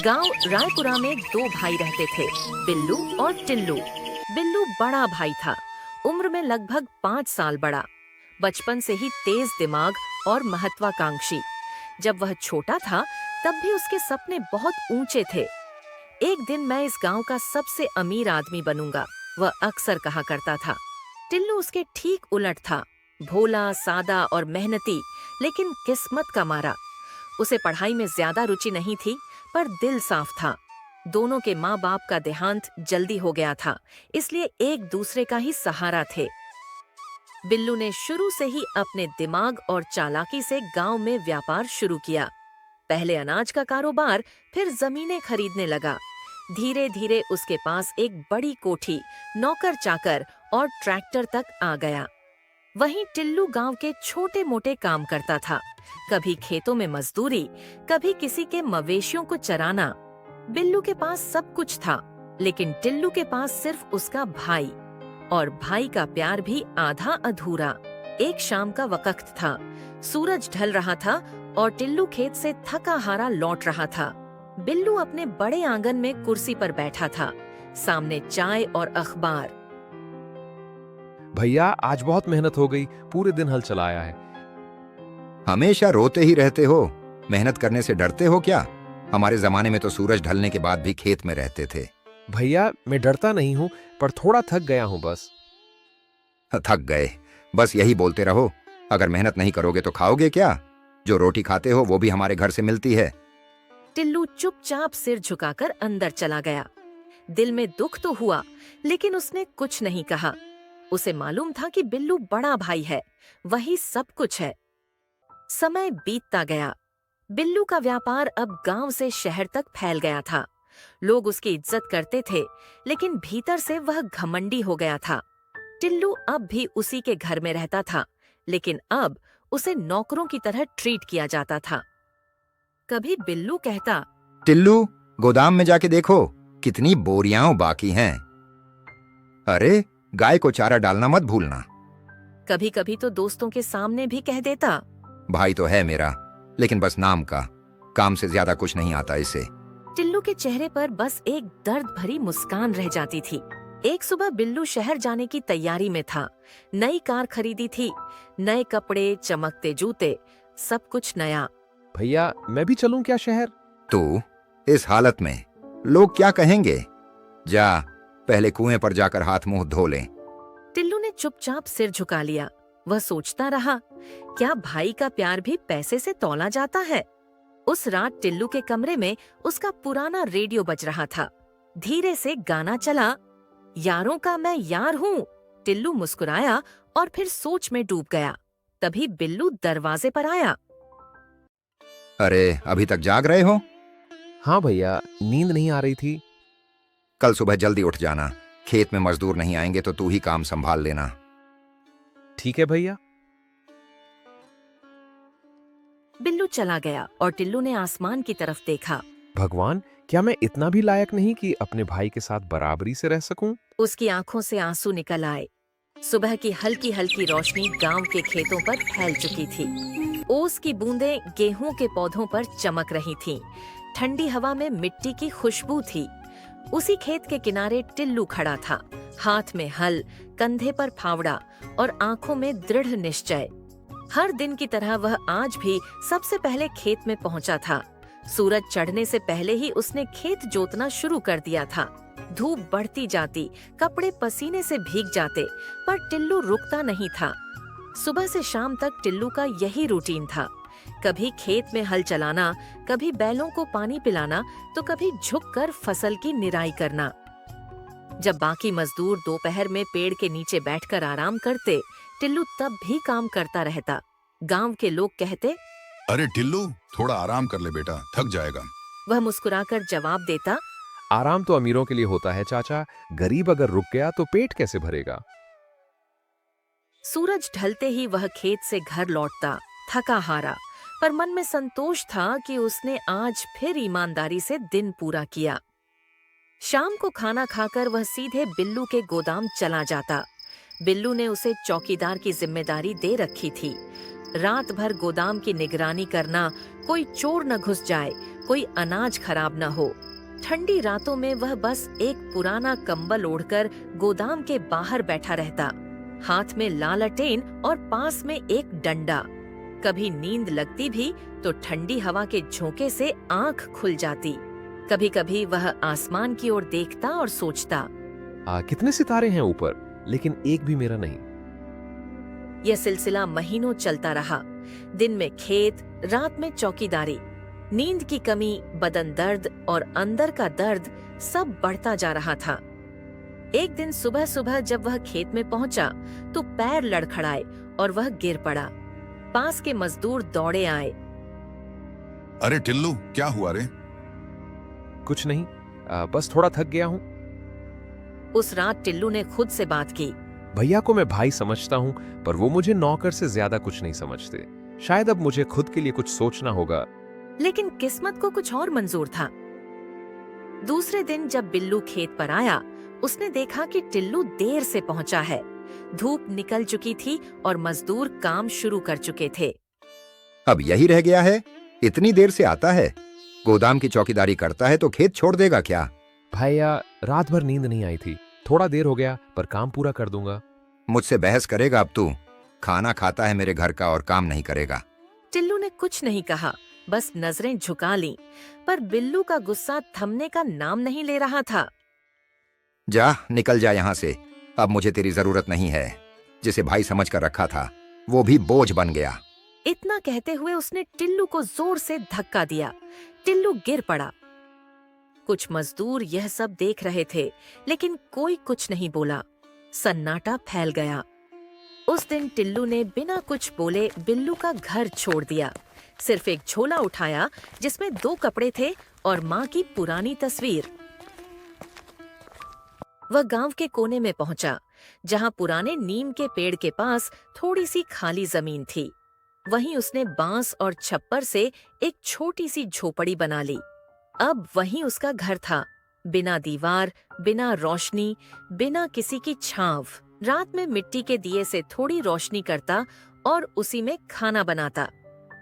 गांव रायपुरा में दो भाई रहते थे, बिल्लू और टिल्लू। बिल्लू बड़ा भाई था, उम्र में लगभग 5 साल बड़ा। बचपन से ही तेज दिमाग और महत्वाकांक्षी। जब वह छोटा था तब भी उसके सपने बहुत ऊंचे थे। एक दिन मैं इस गांव का सबसे अमीर आदमी बनूंगा, वह अक्सर कहा करता था। टिल्लू उसके ठीक उलट था, भोला, सादा और मेहनती, लेकिन किस्मत का मारा। उसे पढ़ाई में ज्यादा रुचि नहीं थी, पर दिल साफ था। दोनों के माँ बाप का देहांत जल्दी हो गया था, इसलिए एक दूसरे का ही सहारा थे। बिल्लू ने शुरू से ही अपने दिमाग और चालाकी से गांव में व्यापार शुरू किया। पहले अनाज का कारोबार, फिर जमीनें खरीदने लगा। धीरे धीरे उसके पास एक बड़ी कोठी, नौकर चाकर और ट्रैक्टर तक आ गया। वहीं टिल्लू गांव के छोटे मोटे काम करता था, कभी खेतों में मजदूरी, कभी किसी के मवेशियों को चराना। बिल्लू के पास सब कुछ था, लेकिन टिल्लू के पास सिर्फ उसका भाई, और भाई का प्यार भी आधा अधूरा। एक शाम का वक्त था, सूरज ढल रहा था और टिल्लू खेत से थका हारा लौट रहा था। बिल्लू अपने बड़े आंगन में कुर्सी पर बैठा था, सामने चाय और अखबार। भैया आज बहुत मेहनत हो गई, पूरे दिन हल चलाया है। हमेशा रोते ही रहते हो, मेहनत करने से डरते हो क्या? हमारे जमाने में तो सूरज ढलने के बाद भी खेत में रहते थे। भैया मैं डरता नहीं हूँ, पर थोड़ा थक गया हूँ बस। थक गए, बस यही बोलते रहो। अगर मेहनत नहीं करोगे तो खाओगे क्या? जो रोटी खाते हो वो भी हमारे घर से मिलती है। टिल्लू चुपचाप सिर झुकाकर अंदर चला गया। दिल में दुख तो हुआ, लेकिन उसने कुछ नहीं कहा। उसे मालूम था कि बिल्लू बड़ा भाई है, वही सब कुछ है। समय बीतता गया। बिल्लू का व्यापार अब गांव से शहर तक फैल गया था। लोग उसकी इज्जत करते थे, लेकिन भीतर से वह घमंडी हो गया था। टिल्लू अब भी उसी के घर में रहता था, लेकिन अब उसे नौकरों की तरह ट्रीट किया जाता था। कभी बिल्लू कहता, टिल्लू, गोदाम में जाके देखो कितनी बोरियां बाकी हैं। अरे, गाय को चारा डालना मत भूलना। कभी कभी तो दोस्तों के सामने भी कह देता, भाई तो है मेरा, लेकिन बस नाम का, काम से ज्यादा कुछ नहीं आता इसे। टिल्लू के चेहरे पर बस एक दर्द भरी मुस्कान रह जाती थी। एक सुबह बिल्लू शहर जाने की तैयारी में था। नई कार खरीदी थी, नए कपड़े, चमकते जूते, सब कुछ नया। भैया मैं भी चलूं क्या शहर? तू इस हालत में लोग क्या कहेंगे? जा, पहले कुएं पर जाकर हाथ मुंह धो ले। टिल्लू ने चुपचाप सिर झुका लिया। वह सोचता रहा, क्या भाई का प्यार भी पैसे से तौला जाता है? उस रात टिल्लू के कमरे में उसका पुराना रेडियो बज रहा था। धीरे से गाना चला, यारों का मैं यार हूँ। टिल्लू मुस्कुराया और फिर सोच में डूब गया। तभी बिल्लू दरवाजे पर आया। अरे, अभी तक जाग रहे हो? हाँ भैया, नींद नहीं आ रही थी। कल सुबह जल्दी उठ जाना, खेत में मजदूर नहीं आएंगे तो तू ही काम संभाल लेना। ठीक है भैया। बिल्लू चला गया और टिल्लू ने आसमान की तरफ देखा। भगवान, क्या मैं इतना भी लायक नहीं कि अपने भाई के साथ बराबरी से रह सकूं? उसकी आंखों से आंसू निकल आए। सुबह की हल्की हल्की रोशनी गांव के खेतों पर फैल चुकी थी। ओस की बूंदें गेहूं के पौधों पर चमक रही थीं। ठंडी हवा में मिट्टी की खुशबू थी। उसी खेत के किनारे टिल्लू खड़ा था, हाथ में हल, कंधे पर फावड़ा और आंखों में दृढ़ निश्चय। हर दिन की तरह वह आज भी सबसे पहले खेत में पहुंचा था। सूरज चढ़ने से पहले ही उसने खेत जोतना शुरू कर दिया था। धूप बढ़ती जाती, कपड़े पसीने से भीग जाते, पर टिल्लू रुकता नहीं था। सुबह से शाम तक टिल्लू का यही रूटीन था। कभी खेत में हल चलाना, कभी बैलों को पानी पिलाना, तो कभी झुककर फसल की निराई करना। जब बाकी मजदूर दोपहर में पेड़ के नीचे बैठकर आराम करते, टिल्लू तब भी काम करता रहता। गांव के लोग कहते, अरे टिल्लू, थोड़ा आराम कर ले बेटा, थक जाएगा। वह मुस्कुराकर जवाब देता, आराम तो अमीरों के लिए होता है चाचा, गरीब अगर रुक गया तो पेट कैसे भरेगा? सूरज ढलते ही वह खेत से घर लौटता, थका हारा, पर मन में संतोष था कि उसने आज फिर ईमानदारी से दिन पूरा किया। शाम को खाना खाकर वह सीधे बिल्लू के गोदाम चला जाता। बिल्लू ने उसे चौकीदार की जिम्मेदारी दे रखी थी। रात भर गोदाम की निगरानी करना, कोई चोर न घुस जाए, कोई अनाज खराब न हो। ठंडी रातों में वह बस एक पुराना कंबल ओढ़कर गोदाम के बाहर बैठा रहता, हाथ में लालटेन और पास में एक डंडा। कभी नींद लगती भी तो ठंडी हवा के झोंके से आंख खुल जाती। कभी कभी वह आसमान की ओर देखता और सोचता, कितने सितारे हैं ऊपर, लेकिन एक भी मेरा नहीं। यह सिलसिला महीनों चलता रहा। दिन में खेत, रात में चौकीदारी। नींद की कमी, बदन दर्द और अंदर का दर्द सब बढ़ता जा रहा था। एक दिन सुबह सुबह जब वह खेत में पहुंचा तो पैर लड़खड़ाए और वह गिर पड़ा। पास के मजदूर दौड़े आए। अरे टिल्लू, क्या हुआ रे? कुछ नहीं, बस थोड़ा थक गया हूँ। उस रात टिल्लू ने खुद से बात की। भैया को मैं भाई समझता हूँ, पर वो मुझे नौकर से ज्यादा कुछ नहीं समझते। शायद अब मुझे खुद के लिए कुछ सोचना होगा। लेकिन किस्मत को कुछ और मंजूर था। दूसरे दिन जब बिल्लू खेत पर आया, उसने देखा कि टिल्लू देर से पहुंचा है। धूप निकल चुकी थी और मजदूर काम शुरू कर चुके थे। अब यही रह गया है? इतनी देर से आता है, गोदाम की चौकीदारी करता है तो खेत छोड़ देगा क्या? भैया, रात भर नींद नहीं आई थी, थोड़ा देर हो गया, पर काम पूरा कर दूंगा। मुझसे बहस करेगा अब तू? खाना खाता है मेरे घर का और काम नहीं करेगा। टिल्लू ने कुछ नहीं कहा, बस नजरें झुका लीं, पर बिल्लू का गुस्सा थमने का नाम नहीं ले रहा था। जा, निकल जा यहाँ से। अब मुझे तेरी जरूरत नहीं है। जिसे भाई समझ कर रखा था वो भी बोझ बन गया। इतना कहते हुए उसने टिल्लू को जोर से धक्का दिया। टिल्लू गिर पड़ा। कुछ मजदूर यह सब देख रहे थे, लेकिन कोई कुछ नहीं बोला। सन्नाटा फैल गया। उस दिन टिल्लू ने बिना कुछ बोले बिल्लू का घर छोड़ दिया। सिर्फ एक झोला उठाया जिसमें 2 कपड़े थे और माँ की पुरानी तस्वीर। वह गांव के कोने में पहुंचा, जहां पुराने नीम के पेड़ के पास थोड़ी सी खाली जमीन थी। वहीं उसने बांस और छप्पर से एक छोटी सी झोपड़ी बना ली। अब वहीं उसका घर था, बिना दीवार, बिना रोशनी, बिना किसी की छांव। रात में मिट्टी के दिए से थोड़ी रोशनी करता और उसी में खाना बनाता।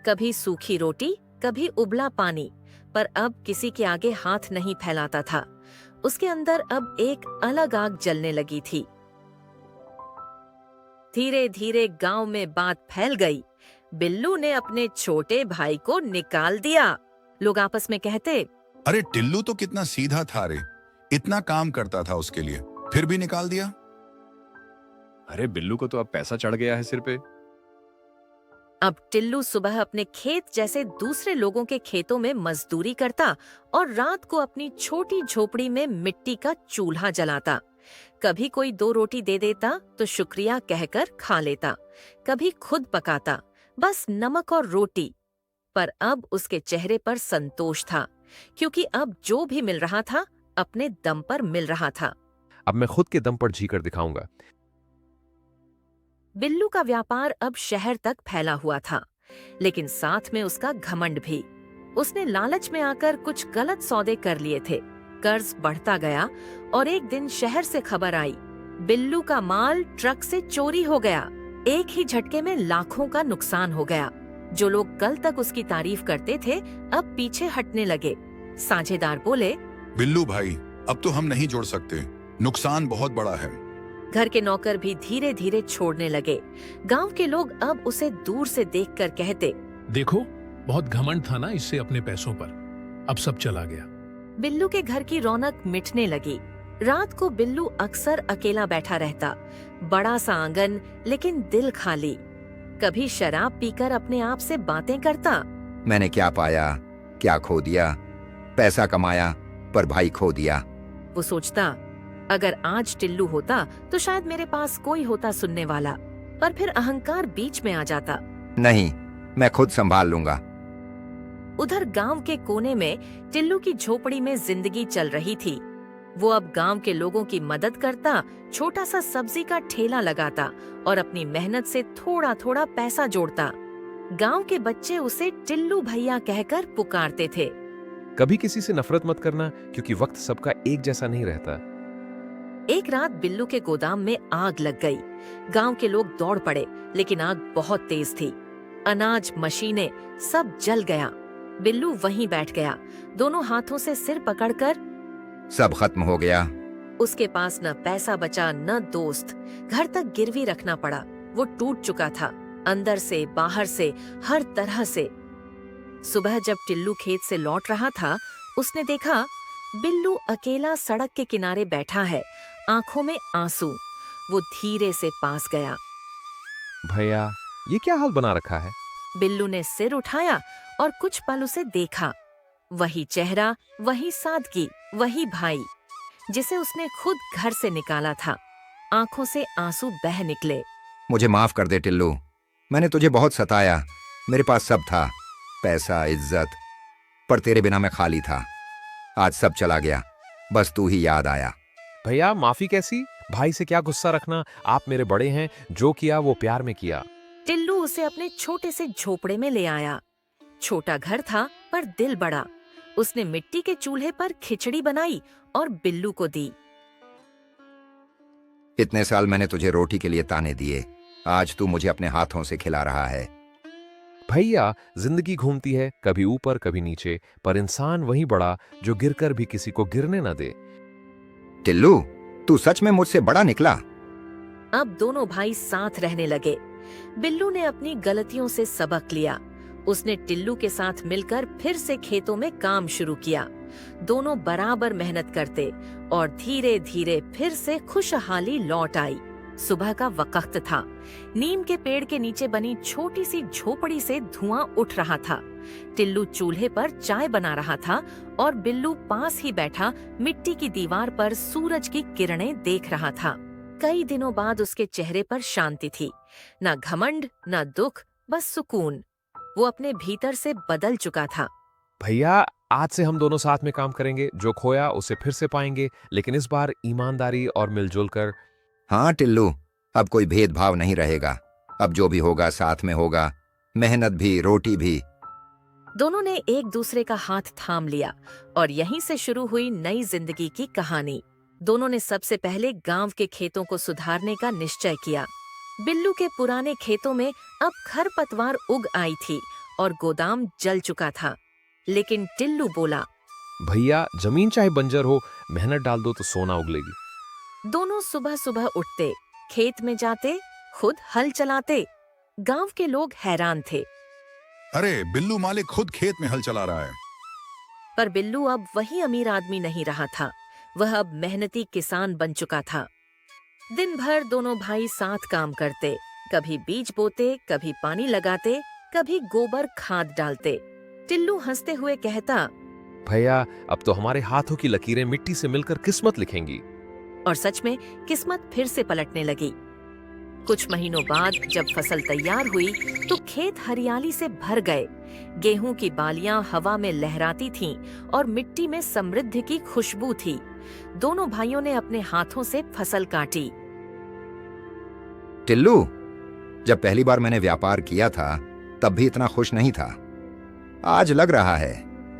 कभी सूखी रोटी, कभी उबला पानी, पर अब किसी के आगे हाथ नहीं फैलाता था। उसके अंदर अब एक अलग आग जलने लगी थी। धीरे धीरे गांव में बात फैल गई। बिल्लू ने अपने छोटे भाई को निकाल दिया। लोग आपस में कहते, अरे टिल्लू तो कितना सीधा था रे, इतना काम करता था उसके लिए, फिर भी निकाल दिया। अरे बिल्लू को तो अब पैसा चढ़ गया है सिर पे। अब टिल्लू सुबह अपने खेत जैसे दूसरे लोगों के खेतों में मजदूरी करता और रात को अपनी छोटी झोपड़ी में मिट्टी का चूल्हा जलाता। कभी कोई 2 रोटी दे देता तो शुक्रिया कहकर खा लेता, कभी खुद पकाता, बस नमक और रोटी। पर अब उसके चेहरे पर संतोष था, क्योंकि अब जो भी मिल रहा था अपने दम पर मिल रहा था। अब मैं खुद के दम पर जीकर दिखाऊंगा। बिल्लू का व्यापार अब शहर तक फैला हुआ था, लेकिन साथ में उसका घमंड भी। उसने लालच में आकर कुछ गलत सौदे कर लिए थे। कर्ज बढ़ता गया और एक दिन शहर से खबर आई, बिल्लू का माल ट्रक से चोरी हो गया। एक ही झटके में लाखों का नुकसान हो गया। जो लोग कल तक उसकी तारीफ करते थे अब पीछे हटने लगे। साझेदार बोले, बिल्लू भाई, अब तो हम नहीं जोड़ सकते, नुकसान बहुत बड़ा है। घर के नौकर भी धीरे धीरे छोड़ने लगे। गांव के लोग अब उसे दूर से देखकर कहते, देखो, बहुत घमंड था ना इससे अपने पैसों पर, अब सब चला गया। बिल्लू के घर की रौनक मिटने लगी। रात को बिल्लू अक्सर अकेला बैठा रहता। बड़ा सा आंगन, लेकिन दिल खाली। कभी शराब पीकर अपने आप से बातें करता, मैंने क्या पाया, क्या खो दिया, पैसा कमाया पर भाई खो दिया। वो सोचता, अगर आज टिल्लू होता तो शायद मेरे पास कोई होता सुनने वाला। पर फिर अहंकार बीच में आ जाता। नहीं, मैं खुद संभाल लूंगा। उधर गांव के कोने में टिल्लू की झोपड़ी में जिंदगी चल रही थी। वो अब गांव के लोगों की मदद करता, छोटा सा सब्जी का ठेला लगाता और अपनी मेहनत से थोड़ा थोड़ा पैसा जोड़ता। गांव के बच्चे उसे टिल्लू भैया कहकर पुकारते थे। कभी किसी से नफरत मत करना, क्योंकि वक्त सबका एक जैसा नहीं रहता। एक रात बिल्लू के गोदाम में आग लग गई। गांव के लोग दौड़ पड़े, लेकिन आग बहुत तेज थी। अनाज, मशीनें सब जल गया। बिल्लू वहीं बैठ गया, दोनों हाथों से सिर पकड़कर। सब खत्म हो गया। उसके पास न पैसा बचा न दोस्त, घर तक गिरवी रखना पड़ा। वो टूट चुका था, अंदर से बाहर से, हर तरह से। सुबह जब टिल्लू खेत से लौट रहा था, उसने देखा बिल्लू अकेला सड़क के किनारे बैठा है, आंखों में आंसू। वो धीरे से पास गया। भैया, ये क्या हाल बना रखा है? बिल्लू ने सिर उठाया और कुछ पल उसे देखा। वही चेहरा, वही सादगी, वही भाई जिसे उसने खुद घर से निकाला था। आंखों से आंसू बह निकले। मुझे माफ कर दे टिल्लू, मैंने तुझे बहुत सताया। मेरे पास सब था, पैसा, इज्जत, पर तेरे बिना मैं खाली था। आज सब चला गया, बस तू ही याद आया। भैया, माफी कैसी? भाई से क्या गुस्सा रखना, आप मेरे बड़े हैं, जो किया वो प्यार में किया। टिल्लू उसे अपने छोटे से झोपड़े में ले आया। छोटा घर था पर दिल बड़ा। उसने मिट्टी के चूल्हे पर खिचड़ी बनाई और बिल्लू को दी। इतने साल मैंने तुझे रोटी के लिए ताने दिए, आज तू मुझे अपने हाथों से खिला रहा है। भैया, जिंदगी घूमती है, कभी ऊपर कभी नीचे, पर इंसान वही बड़ा जो गिरकर भी किसी को गिरने न दे। टिल्लू, तू सच में मुझसे बड़ा निकला। अब दोनों भाई साथ रहने लगे। बिल्लू ने अपनी गलतियों से सबक लिया। उसने टिल्लू के साथ मिलकर फिर से खेतों में काम शुरू किया। दोनों बराबर मेहनत करते और धीरे धीरे फिर से खुशहाली लौट आई। सुबह का वक्त था। नीम के पेड़ के नीचे बनी छोटी सी झोपड़ी से धुआं उठ रहा था। टिल्लू चूल्हे पर चाय बना रहा था और बिल्लू पास ही बैठा मिट्टी की दीवार पर सूरज की किरणें देख रहा था। कई दिनों बाद उसके चेहरे पर शांति थी, न घमंड, न दुख, बस सुकून। वो अपने भीतर से बदल चुका था। भैया, आज से हम दोनों साथ में काम करेंगे, जो खोया उसे फिर से पाएंगे, लेकिन इस बार ईमानदारी और मिलजुल कर। हाँ टिल्लू, अब कोई भेदभाव नहीं रहेगा। अब जो भी होगा साथ में होगा, मेहनत भी, रोटी भी। दोनों ने एक दूसरे का हाथ थाम लिया और यहीं से शुरू हुई नई जिंदगी की कहानी। दोनों ने सबसे पहले गांव के खेतों को सुधारने का निश्चय किया। बिल्लू के पुराने खेतों में अब खरपतवार उग आई थी और गोदाम जल चुका था। लेकिन टिल्लू बोला, भैया, जमीन चाहे बंजर हो, मेहनत डाल दो तो सोना उगलेगी। दोनों सुबह सुबह उठते, खेत में जाते, खुद हल चलाते। गांव के लोग हैरान थे। अरे, बिल्लू मालिक खुद खेत में हल चला रहा है। पर बिल्लू अब वही अमीर आदमी नहीं रहा था। वह अब मेहनती किसान बन चुका था। दिन भर दोनों भाई साथ काम करते, कभी बीज बोते, कभी पानी लगाते, कभी गोबर खाद डालते। टिल्लू हंसते हुए कहता, भैया, अब तो हमारे हाथों की लकीरें मिट्टी से मिलकर किस्मत लिखेंगी। और सच में किस्मत फिर से पलटने लगी। कुछ महीनों बाद जब फसल तैयार हुई तो खेत हरियाली से भर गए। गेहूं की बालियां हवा में लहराती थीं और मिट्टी में समृद्धि की खुशबू थी। दोनों भाइयों ने अपने हाथों से फसल काटी। टिल्लू, जब पहली बार मैंने व्यापार किया था तब भी इतना खुश नहीं था। आज लग रहा है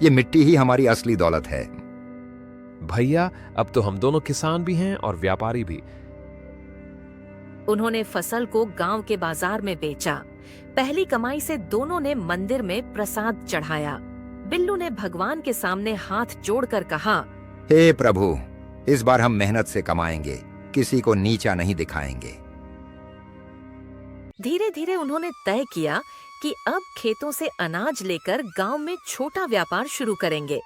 ये मिट्टी ही हमारी असली दौलत है। भैया, अब तो हम दोनों किसान भी हैं और व्यापारी भी। उन्होंने फसल को गांव के बाजार में बेचा। पहली कमाई से दोनों ने मंदिर में प्रसाद चढ़ाया। बिल्लू ने भगवान के सामने हाथ जोड़कर कहा, हे प्रभु, इस बार हम मेहनत से कमाएंगे, किसी को नीचा नहीं दिखाएंगे। धीरे धीरे उन्होंने तय किया कि अब खेतों से अनाज लेकर गांव में छोटा व्यापार शुरू करेंगे।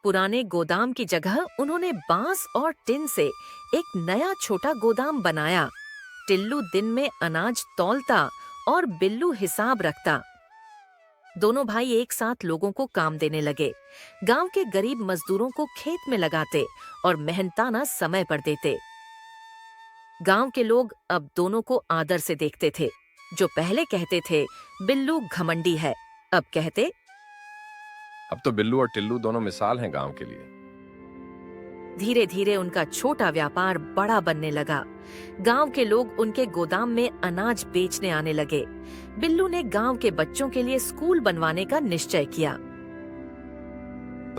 पुराने गोदाम की जगह उन्होंने बांस और टिन से एक नया छोटा गोदाम बनाया। टिल्लू दिन में अनाज तौलता और बिल्लू हिसाब रखता। दोनों भाई एक साथ लोगों को काम देने लगे। गांव के गरीब मजदूरों को खेत में लगाते और मेहनताना समय पर देते। गांव के लोग अब दोनों को आदर से देखते थे। जो पहले कहते थे बिल्लू घमंडी है, अब कहते अब तो बिल्लू और टिल्लू दोनों मिसाल हैं गांव के लिए। धीरे धीरे उनका छोटा व्यापार बड़ा बनने लगा। गांव के लोग उनके गोदाम में अनाज बेचने आने लगे। बिल्लू ने गांव के बच्चों के लिए स्कूल बनवाने का निश्चय किया।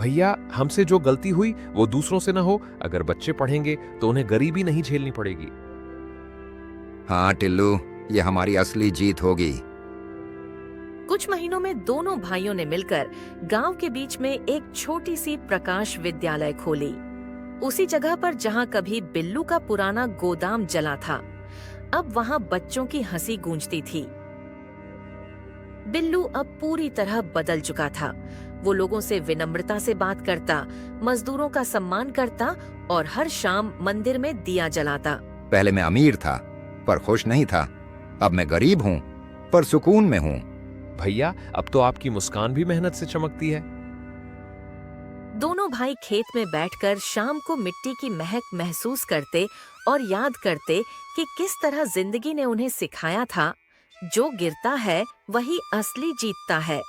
भैया, हमसे जो गलती हुई वो दूसरों से न हो। अगर बच्चे पढ़ेंगे तो उन्हें गरीबी नहीं झेलनी पड़ेगी। हाँ टिल्लू, ये हमारी असली जीत होगी। कुछ महीनों में दोनों भाइयों ने मिलकर गांव के बीच में एक छोटी सी प्रकाश विद्यालय खोली, उसी जगह पर जहां कभी बिल्लू का पुराना गोदाम जला था। अब वहां बच्चों की हंसी गूंजती थी। बिल्लू अब पूरी तरह बदल चुका था। वो लोगों से विनम्रता से बात करता, मजदूरों का सम्मान करता और हर शाम मंदिर में दिया जलाता। पहले मैं अमीर था पर खुश नहीं था, अब मैं गरीब हूँ पर सुकून में हूँ। भैया, अब तो आपकी मुस्कान भी मेहनत से चमकती है। दोनों भाई खेत में बैठकर शाम को मिट्टी की महक महसूस करते और याद करते कि किस तरह जिंदगी ने उन्हें सिखाया था, जो गिरता है वही असली जीतता है।